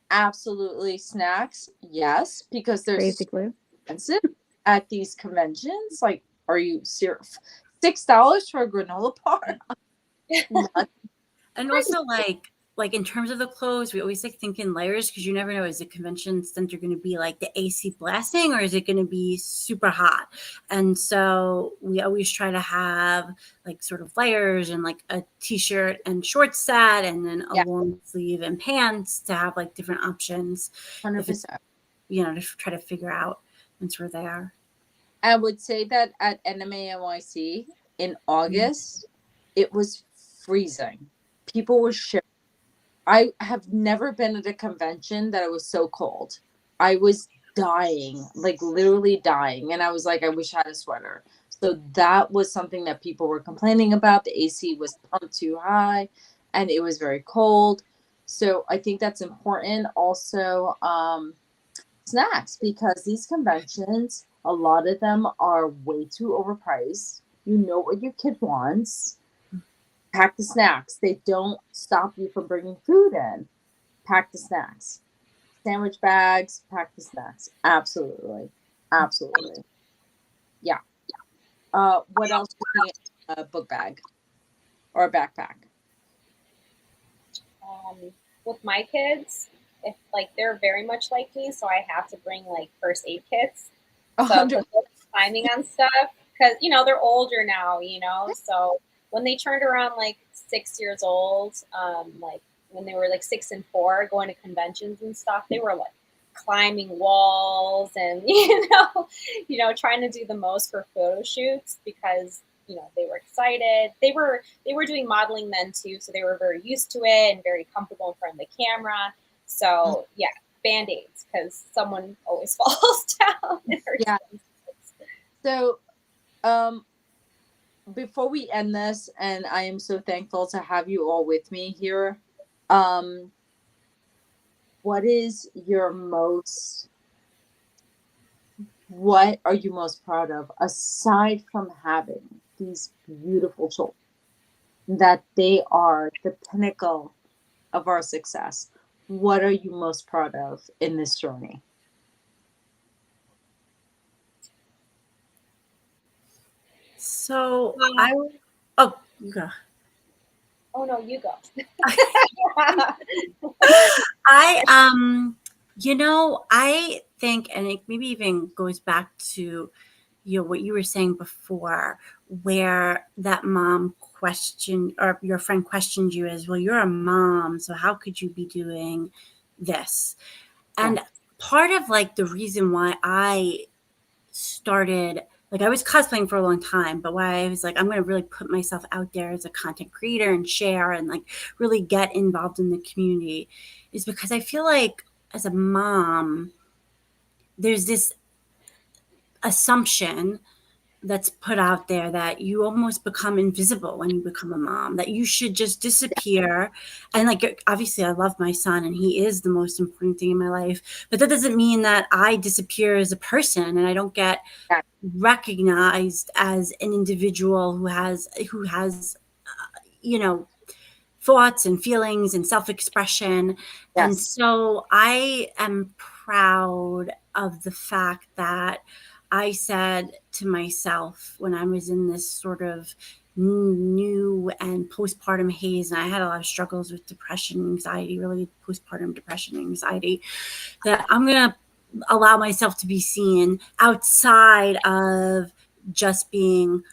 absolutely. Snacks, yes, because they're crazy glue expensive at these conventions. Like, are you serious? $6 for a granola bar? And also like in terms of the clothes, we always like think in layers because you never know, is the convention center going to be like the AC blasting or is it going to be super hot? And so we always try to have like sort of layers and like a t-shirt and short set and then a long sleeve and pants to have like different options. 100%. To try to figure out once we're there. I would say that at Anime NYC in August, it was freezing. People were shivering. I have never been at a convention that it was so cold. I was dying, like literally dying. And I was like, I wish I had a sweater. So that was something that people were complaining about. The AC was pumped too high and it was very cold. So I think that's important. Also, snacks, because these conventions, a lot of them are way too overpriced. You know what your kid wants. Pack the snacks. They don't stop you from bringing food in. Pack the snacks. Sandwich bags, pack the snacks. Absolutely. Absolutely. Yeah. What else would be in a book bag or a backpack? With my kids, if like they're very much like me, so I have to bring like first aid kits. So 100. climbing on stuff, because they're older now, so when they turned around like 6 years old, like when they were like 6 and 4 going to conventions and stuff, they were like climbing walls and trying to do the most for photo shoots, because they were excited. They were doing modeling then too, so they were very used to it and very comfortable in front of the camera. So yeah, band-aids, because someone always falls down. Yeah. So before we end this, and I am so thankful to have you all with me here, what are you most proud of, aside from having these beautiful children, that they are the pinnacle of our success? What are you most proud of in this journey? So you go. Oh no, you go. I think, and it maybe even goes back to what you were saying before, where that mom question, or your friend questioned you as, well, you're a mom, so how could you be doing this? And part of like the reason why I started, like I was cosplaying for a long time, but why I was like, I'm going to really put myself out there as a content creator and share and like really get involved in the community, is because I feel like as a mom, there's this assumption that's put out there that you almost become invisible when you become a mom, that you should just disappear. And like, obviously I love my son and he is the most important thing in my life, but that doesn't mean that I disappear as a person and I don't get recognized as an individual who has thoughts and feelings and self-expression. Yes. And so I am proud of the fact that I said to myself when I was in this sort of new and postpartum haze, and I had a lot of struggles with depression, anxiety, really postpartum depression, anxiety, that I'm going to allow myself to be seen outside of just being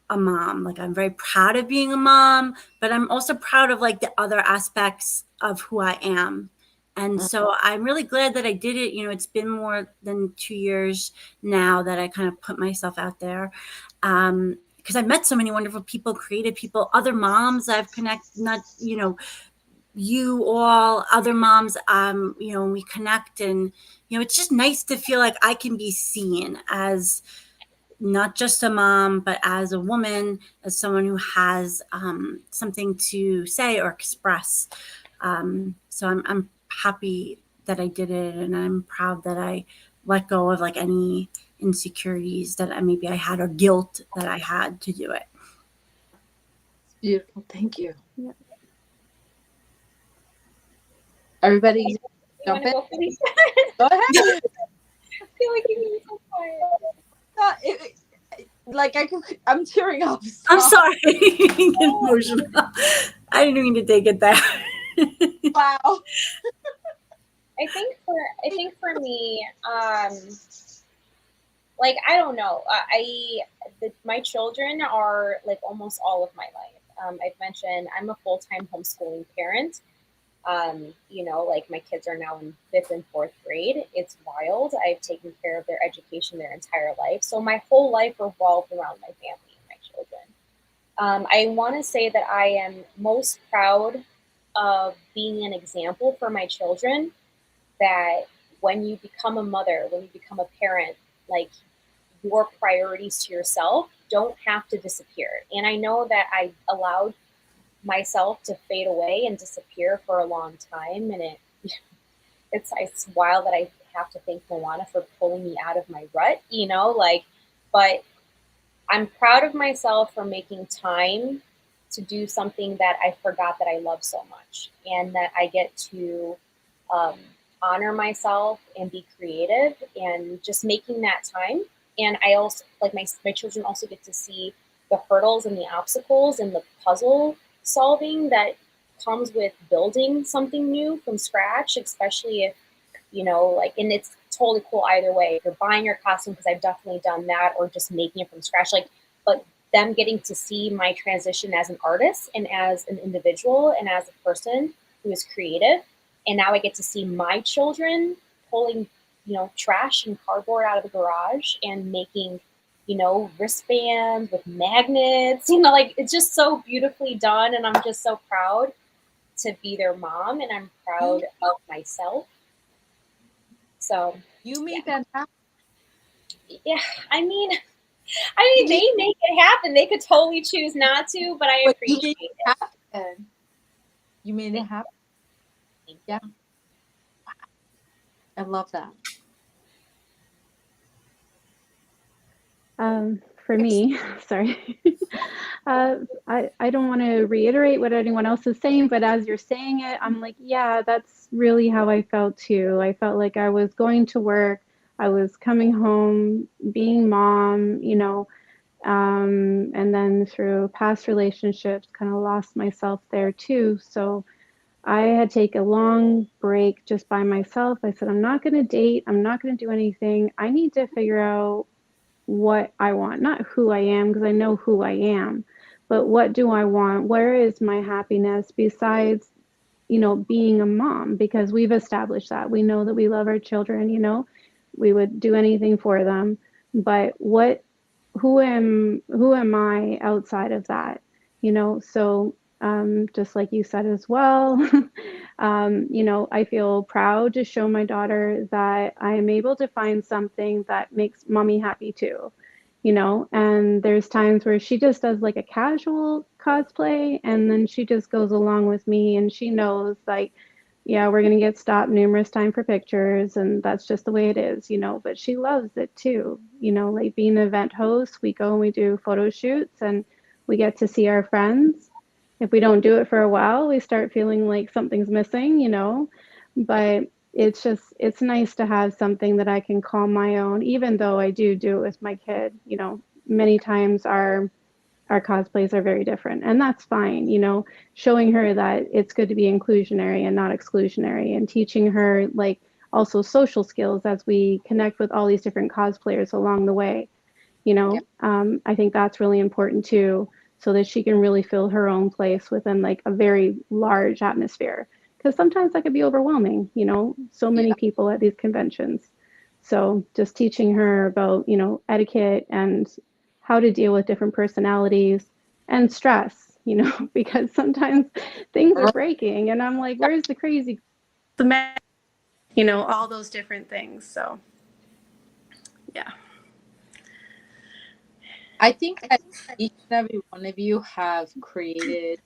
a mom. Like, I'm very proud of being a mom, but I'm also proud of like the other aspects of who I am. And so I'm really glad that I did it. It's been more than 2 years now that I kind of put myself out there. Because I met so many wonderful people, creative people, other moms I've connected, not, you all, other moms, we connect, and, it's just nice to feel like I can be seen as not just a mom, but as a woman, as someone who has something to say or express. So I'm happy that I did it, and I'm proud that I let go of like any insecurities that maybe I had, or guilt that I had to do it. Beautiful. Thank you. Yeah. Everybody jump in. Go ahead. I feel like you're being so quiet. I'm tearing up. Stop. I'm sorry. Getting emotional. I didn't mean to take it there. Wow. I think for me, like, I don't know. My children are like almost all of my life. I've mentioned I'm a full-time homeschooling parent. Like my kids are now in 5th and 4th grade. It's wild. I've taken care of their education their entire life. So my whole life revolved around my family and my children. I want to say that I am most proud of being an example for my children, that when you become a mother, when you become a parent, like, your priorities to yourself don't have to disappear. And I know that I allowed myself to fade away and disappear for a long time, and it's wild that I have to thank Moana for pulling me out of my rut, you know, like, but I'm proud of myself for making time to do something that I forgot that I love so much, and that I get to um, honor myself and be creative and just making that time. And I also, like, my children also get to see the hurdles and the obstacles and the puzzle solving that comes with building something new from scratch, especially if, you know, like, and it's totally cool either way. If you're buying your costume, because I've definitely done that, or just making it from scratch, like, but them getting to see my transition as an artist and as an individual and as a person who is creative. And now I get to see my children pulling, you know, trash and cardboard out of the garage and making, you know, wristbands with magnets, you know, like, it's just so beautifully done. And I'm just so proud to be their mom, and I'm proud of myself. So You made that happen. yeah, I mean, they make it happen. They could totally choose not to, but I But appreciate you made it. it happen. You made it happen. Yeah. I love that. For me, sorry, I don't want to reiterate what anyone else is saying, but as you're saying it, I'm like, yeah, that's really how I felt too. I felt like I was going to work, I was coming home, being mom, you know, and then through past relationships, kind of lost myself there too. So I had to take a long break just by myself. I said, I'm not going to date, I'm not going to do anything. I need to figure out what I want, not who I am, because I know who I am, but what do I want? Where is my happiness besides, you know, being a mom? Because we've established that. We know that we love our children, you know, we would do anything for them. But who am I outside of that? You know, so just like you said as well, you know, I feel proud to show my daughter that I am able to find something that makes mommy happy too, you know. And there's times where she just does like a casual cosplay, and then she just goes along with me, and she knows, like, yeah, we're going to get stopped numerous times for pictures, and that's just the way it is, you know, but she loves it too. You know, like being an event host, we go and we do photo shoots and we get to see our friends. If we don't do it for a while, we start feeling like something's missing, you know, but it's nice to have something that I can call my own, even though I do it with my kid. You know, many times our cosplays are very different, and that's fine, you know, showing her that it's good to be inclusionary and not exclusionary, and teaching her like also social skills as we connect with all these different cosplayers along the way, you know. I think that's really important too, so that she can really feel her own place within like a very large atmosphere, because sometimes that could be overwhelming, you know, so many people at these conventions. So just teaching her about, you know, etiquette and how to deal with different personalities and stress, you know, because sometimes things are breaking and I'm like, where's the crazy, the man, you know, all those different things. So, yeah. I think that each and every one of you have created.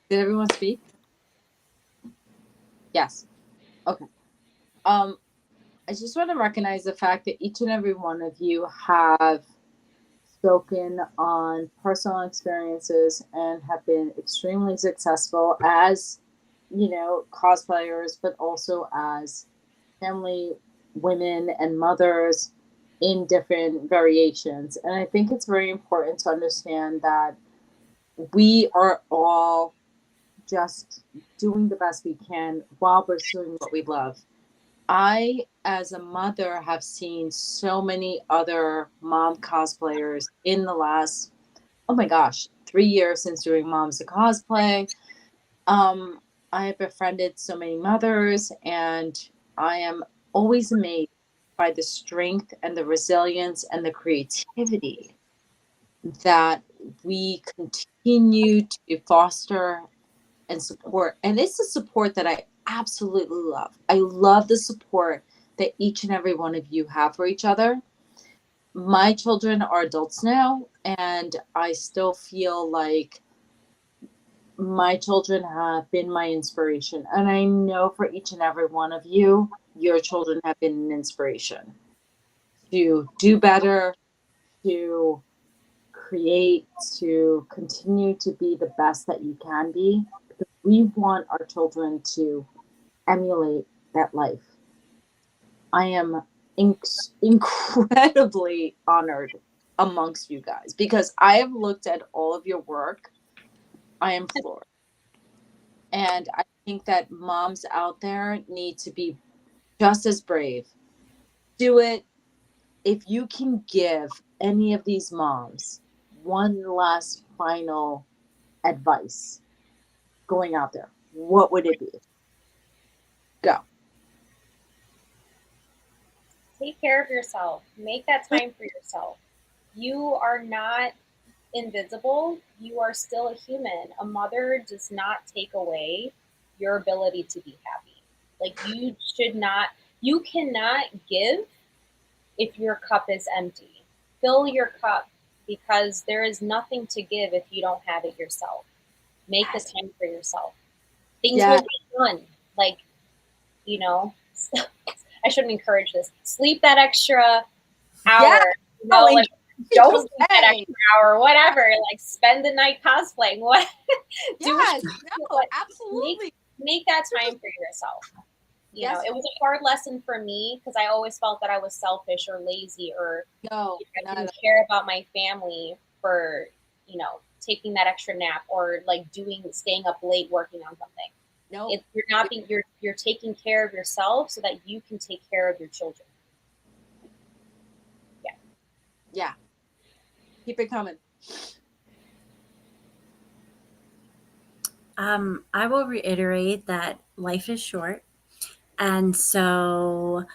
Did everyone speak? Yes. Okay. I just want to recognize the fact that each and every one of you have spoken on personal experiences and have been extremely successful as, you know, cosplayers, but also as family women and mothers in different variations. And I think it's very important to understand that we are all just doing the best we can while pursuing what we love. I, as a mother, have seen so many other mom cosplayers in the last, oh my gosh, 3 years since doing Moms to Cosplay. I have befriended so many mothers, and I am always amazed by the strength and the resilience and the creativity that we continue to foster and support. And it's a support that I absolutely love. I love the support that each and every one of you have for each other. My children are adults now, and I still feel like my children have been my inspiration. And I know for each and every one of you, your children have been an inspiration to do better, to create, to continue to be the best that you can be. Because we want our children to emulate that life. I am incredibly honored amongst you guys because I have looked at all of your work. I am floored. And I think that moms out there need to be just as brave. Do it. If you can give any of these moms one last final advice going out there, what would it be? Go. Take care of yourself. Make that time for yourself. You are not invisible. You are still a human. A mother does not take away your ability to be happy. Like you cannot give if your cup is empty. Fill your cup because there is nothing to give if you don't have it yourself. Make the time for yourself. Things will be done. Like, you know, I shouldn't encourage this. Sleep that extra hour. You know, like, don't sleep that extra hour, whatever. Like, spend the night cosplaying. What? Absolutely. Make that time for yourself. You know, it was a hard lesson for me because I always felt that I was selfish or lazy or I didn't care about my family for, you know, taking that extra nap or like staying up late working on something. No, you're taking care of yourself so that you can take care of your children. Yeah. Keep it coming. I will reiterate that life is short. And so,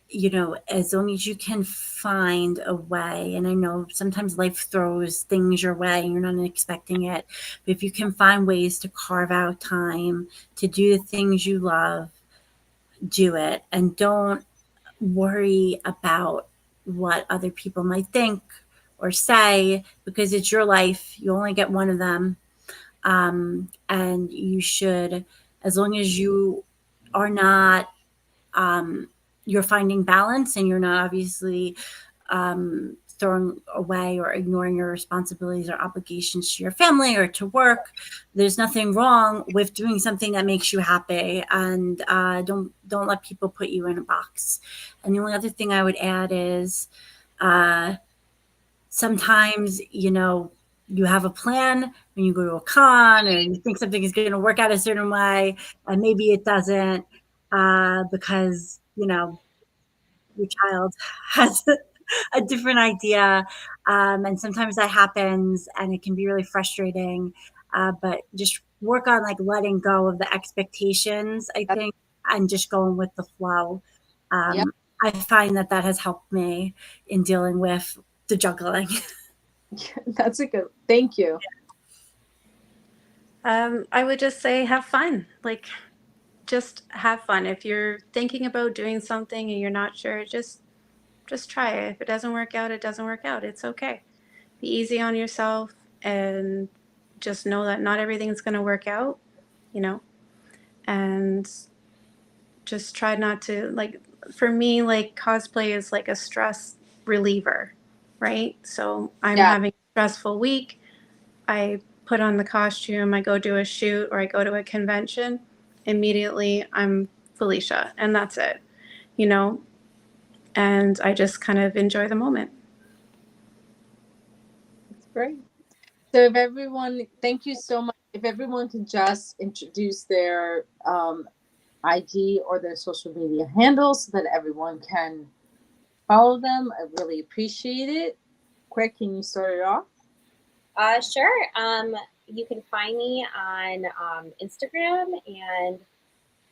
you know, as long as you can find a way, and I know sometimes life throws things your way and you're not expecting it, but if you can find ways to carve out time to do the things you love, do it. And don't worry about what other people might think or say because it's your life. You only get one of them. And you should, as long as you are not, you're finding balance and you're not obviously throwing away or ignoring your responsibilities or obligations to your family or to work. There's nothing wrong with doing something that makes you happy, and don't let people put you in a box. And the only other thing I would add is sometimes, you know, you have a plan when you go to a con or you think something is going to work out a certain way and maybe it doesn't because, you know, your child has a different idea. And sometimes that happens and it can be really frustrating. But just work on like letting go of the expectations, I think, and just going with the flow. I find that has helped me in dealing with the juggling. That's a good, thank you. I would just say have fun. Like, just have fun. If you're thinking about doing something and you're not sure, just try it. If it doesn't work out, it doesn't work out. It's okay. Be easy on yourself and just know that not everything's going to work out, you know, and just try not to, like, for me, like, cosplay is like a stress reliever, right? So I'm having a stressful week. I put on the costume, I go do a shoot or I go to a convention, immediately I'm Felicia and that's it, you know, and I just kind of enjoy the moment. That's great. So if everyone, thank you so much. If everyone can just introduce their IG or their social media handles so that everyone can follow them, I really appreciate it. Quick, can you start it off? Sure. You can find me on Instagram and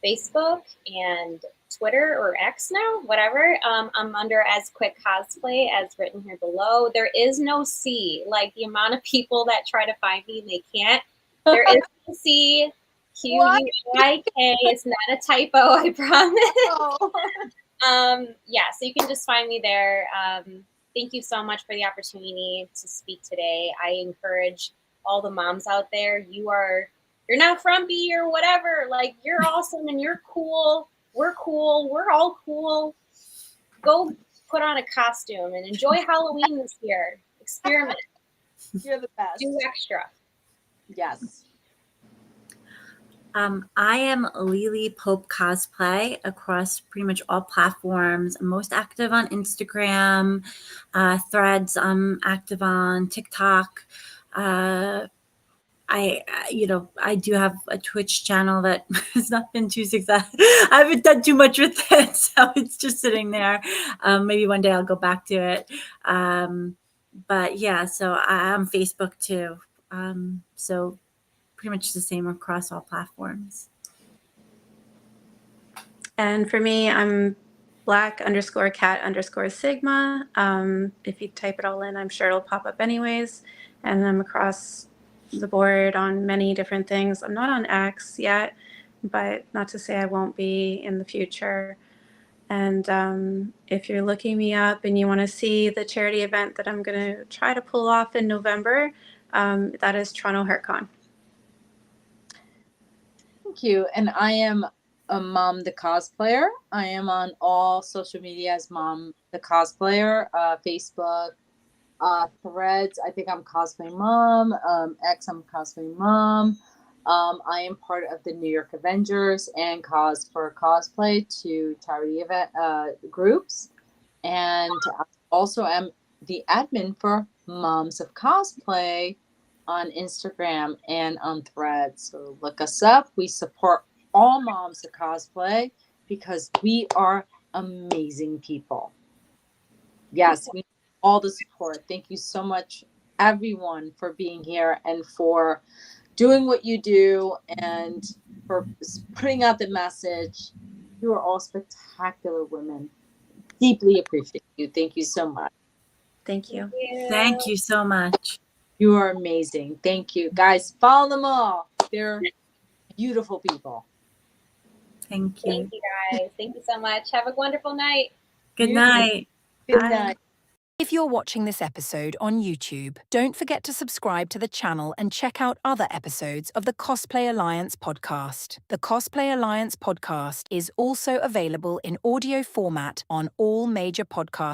Facebook and Twitter or X now, whatever. I'm under as Quick Cosplay as written here below. There is no C. Like the amount of people that try to find me and they can't. There is no C. Q-U-I-K. It's not a typo, I promise. Yeah, so you can just find me there. Thank you so much for the opportunity to speak today. I encourage all the moms out there. You are you're not frumpy or whatever. Like, you're awesome and you're cool. We're cool. We're all cool. Go put on a costume and enjoy Halloween this year. Experiment. You're the best. Do extra. Yes. I am Lily Pope Cosplay across pretty much all platforms. I'm most active on Instagram, Threads. I'm active on TikTok. I do have a Twitch channel that has not been too successful. I haven't done too much with it, so it's just sitting there. Maybe one day I'll go back to it. But yeah, so I'm Facebook too. So pretty much the same across all platforms. And for me, I'm black_cat_sigma. If you type it all in, I'm sure it'll pop up anyways. And I'm across the board on many different things. I'm not on X yet, but not to say I won't be in the future. And if you're looking me up and you want to see the charity event that I'm going to try to pull off in November, that is Toronto HeartCon. Thank you. And I am a Mom the Cosplayer. I am on all social media as Mom the Cosplayer, Facebook, Threads. I think I'm Cosplay Mom. X, I'm Cosplay Mom. I am part of the New York Avengers and Cause for Cosplay, two charity event groups. And also am the admin for Moms of Cosplay on Instagram and on Threads. So look us up. We support all moms of cosplay because we are amazing people. Yes, we need all the support. Thank you so much, everyone, for being here and for doing what you do and for putting out the message. You are all spectacular women. Deeply appreciate you. Thank you so much. Thank you. Thank you so much. You are amazing. Thank you. Guys, follow them all. They're beautiful people. Thank you. Thank you, guys. Thank you so much. Have a wonderful night. Good night. Good Bye. night. If you're watching this episode on YouTube, don't forget to subscribe to the channel and check out other episodes of the Cosplay Alliance podcast. The Cosplay Alliance podcast is also available in audio format on all major podcast